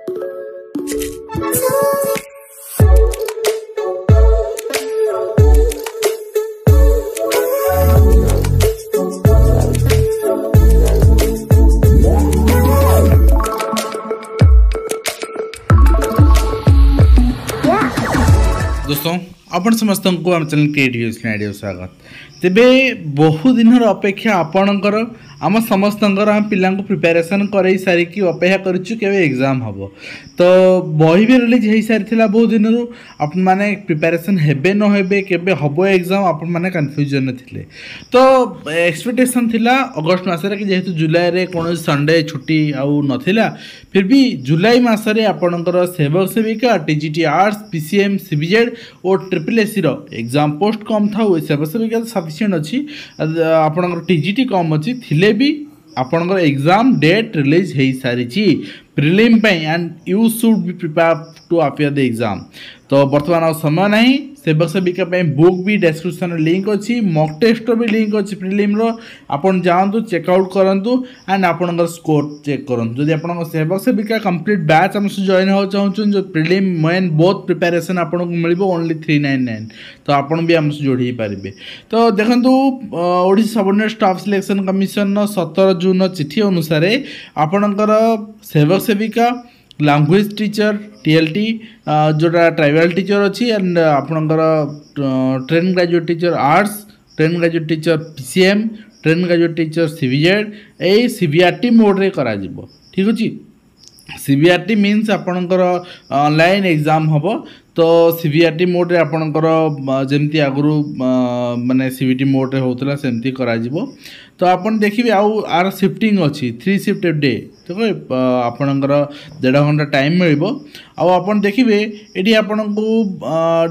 दोस्तों आपण समस्त को आम चैनल क्रिएटिव आइडिया स्वागत तेबे बहु दिन अपेक्षा आपणकर आम समस्त आम पिला प्रिपेरेसन कर सारिकी अपेक्षा कर एग्जाम हम तो बही भी रिलीज हो सारी बहुत दिन आप मैंने प्रिपेरेसन हेबे न हेबे केबे हबो एग्जाम आपण मैंने कन्फ्यूजन थे तो एक्सपेक्टेशन थिला अगस्त मसरे कि जेहेतु जुलाई रे कौन संडे छुट्टी आउ नथिला फिर भी जुलाई मसरे आपणकर सेवक सेविका टीजीटी आर्ट्स पीसीएम सीबीजेड और ट्रिपल एसी एग्जाम पोस्ट कम था सेवक सेविका सफिशिएंट अच्छी आपणकर टीजीटी कम अच्छी थिले भी आपणकर एग्जाम डेट रिलीज हो सारी prelim and you should be prepare to appear the exam तो बर्तमान समय नहीं सेवक सेविका बुक भी डिस्क्रिप्शन लिंक अच्छी मॉक टेस्ट भी लिंक अच्छी प्रिलिम आपन जातु चेकआउट करूँ एंड आपंकर स्कोर चेक करूँ जदि आप सेवक सेविका कंप्लीट बैच आम जॉइन हो चाहूँ जो प्रिलिम मेन बोथ प्रिपेरेसन आपको मिल ओनली 399 तो आपन भी आम जोड़ी पारे तो देखो Odisha subordinate staff selection commission 17 June चिठी अनुसार आपणकर सेवक सेविका लैंग्वेज टीचर टीएलटी जोटा ट्राइबल टीचर अच्छी एंड आपणकर train graduate teacher arts train graduate teacher PCM train graduate teacher CBZ ए सीबीआरटी मोड रे करा जिवो ठीक अछि सीबीआरटी मीन्स आपणकर ऑनलाइन एग्जाम हम तो सीबीआरटी मोड रे आपणकर जमती आगु माने सीबीटी मोड रे होतला सेमती करा जिवो तो आपन देखिए आउ आर शिफ्टिंग अच्छी 3 शिफ्ट डे तो आपणकर 1.5 घंटा टाइम मिल आपन देखिए ये आपन को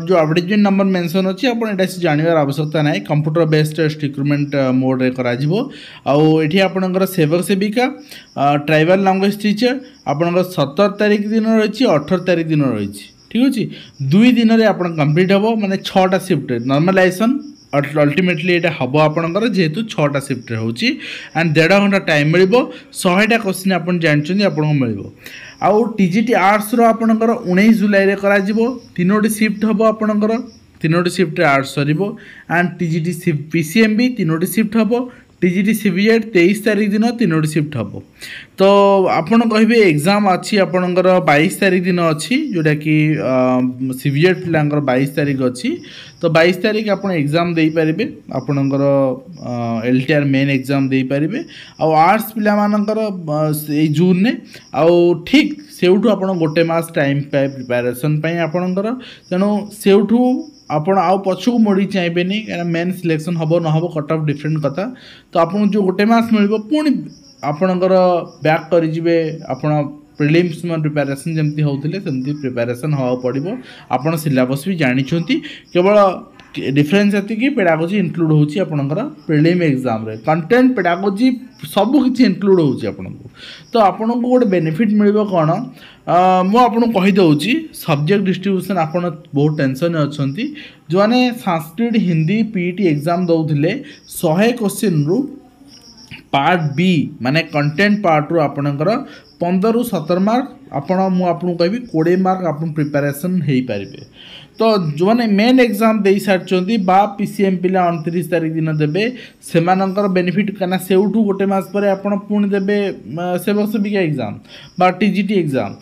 जो एडवर्टाइजमेंट नंबर मेंशन अच्छी आपन जानवर आवश्यकता ना कंप्यूटर बेस्ड रिक्रुटमेंट मोड रे करा जिवो आउ एठी आपनकर सेवक सेविका ट्राइबल लैंग्वेज टीचर आपनकर 17 तारीख दिन रही 18 तारीख दिन रही ठीक अच्छे 2 दिन में आप कंप्लीट हम माने 6टा शिफ्ट नॉर्मलाइजेशन अल्टीमेटली ये हम आपंकर जेहेतु 6टा शिफ्ट होची एंड 1.5 घंटा टाइम मिल 100टा क्वेश्चन आप जानते आपको मिल आउ टीजीटी आर्ट्स आपंकर 19 जुलाई रे करा जिवो 3टी शिफ्ट हम आपंकर 3टी shift arts sir and TGT PCM भी 3टी शिफ्ट हम टीजीटी सीबीजेड 23 तारीख दिन 3टी शिफ्ट हम तो आपन कहे एग्जाम अच्छी आपणकर 22 तारीख दिन अच्छी जोटा कि सीबीजेड पिलांकर 22 तारीख अच्छी तो 22 तारीख आप एग्जाम दे पारे आपणकर एलटीआर मेन एग्जाम दे पारे आर्ट्स पिला मानकर जून ने आउ ठीक सेउठू आप गोटे मास टाइम पाए प्रिपेरेसन आपणकर तेणु सेउठू आपण आउ पछक मोड़ी चाहिए कहीं मेन सिलेक्शन हम न हम कट ऑफ डिफरेंट कथा तो आपन जो गोटे मास मिल पुणी आपणकर बैक करेंगे आपण प्रिलिम्स प्रिपेरेसन जमती होते सेमती प्रिपेरेसन हवा पड़ो आपन सिलेबस भी जानते केवल डिफरेन्स ये पेडागोजी इनक्लूड होची आपणकर प्रिलिम एग्जाम रे कंटेंट पेडागोजी सब किसी इनक्लूड होची आपनको तो आपनको गोटे बेनिफिट मिल कौन मुझे कहीदे सब्जेक्ट डिस्ट्रीब्यूशन आप बहुत टेंशन अच्छा जो मैंने संस्कृत हिंदी पीईटी एग्जाम दौले 100 क्वेश्चन रु पार्ट बी माने कंटेंट पार्ट रु आपणकर 15 रु 17 मार्क आपको कहि 20 मार्क आप प्रिपेरेसन हो पारे तो जो मैंने मेन एग्जाम दे सारी पीसीएम पिला 29 तारीख दिन देवे से बेनिफिट कना सेउठू गोटे मास पर आपण पुणी देवे सेवक सेविका एग्जाम बा टीजीटी एग्जाम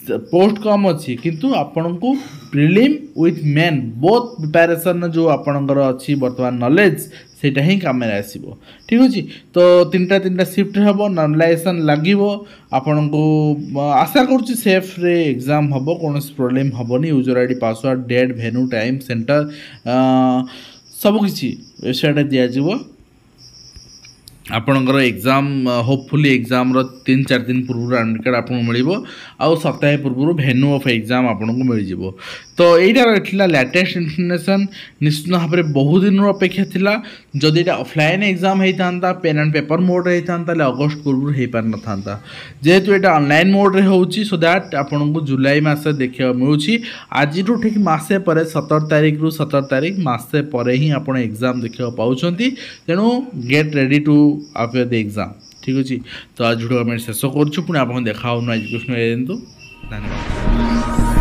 पोस्ट कम अच्छी किंतु आपण को prelim with main both preparation जो आपणकर अच्छी बर्तमान नॉलेज सेटा ही काम आसो ठीक अच्छे तो 3टा शिफ्ट हम नॉर्मलाइजेशन लगे आपण को आशा करुँच सेफ रे एग्जाम हम कौन प्रोब्लेम हेनी user ID password date venue time centre सबकि वेबसाइट दिज्व आपणकर एग्जाम होपफुली एग्जाम 3-4 दिन पूर्व एडमिट कार्ड आपको मिल आउ सप्ताह पूर्व भेन्यू ऑफ एग्जाम आपको मिल जाव तो यहाँ लेटेस्ट इनफर्मेशन निश्चित भाव में बहुत दिन अपेक्षा थिला जदि ये ऑफलाइन एग्जाम होता पेन एंड पेपर मोड रे होता अगस्ट पूर्व हो पार न था जेहेतु ये ऑनलाइन मोड रे होची सो दैट आपन को जुलाई मास देखा मिलूँ आज ठीक मसे पर 17 तारीख रु 17 तारीख मसे पर ही आप एग्जाम देखा पाँच तेणु get ready to appear the exam ठीक अच्छे तो आज वीडियो आम शेष करूँ पुणी आप देखा एजुकेशन धन्यवाद।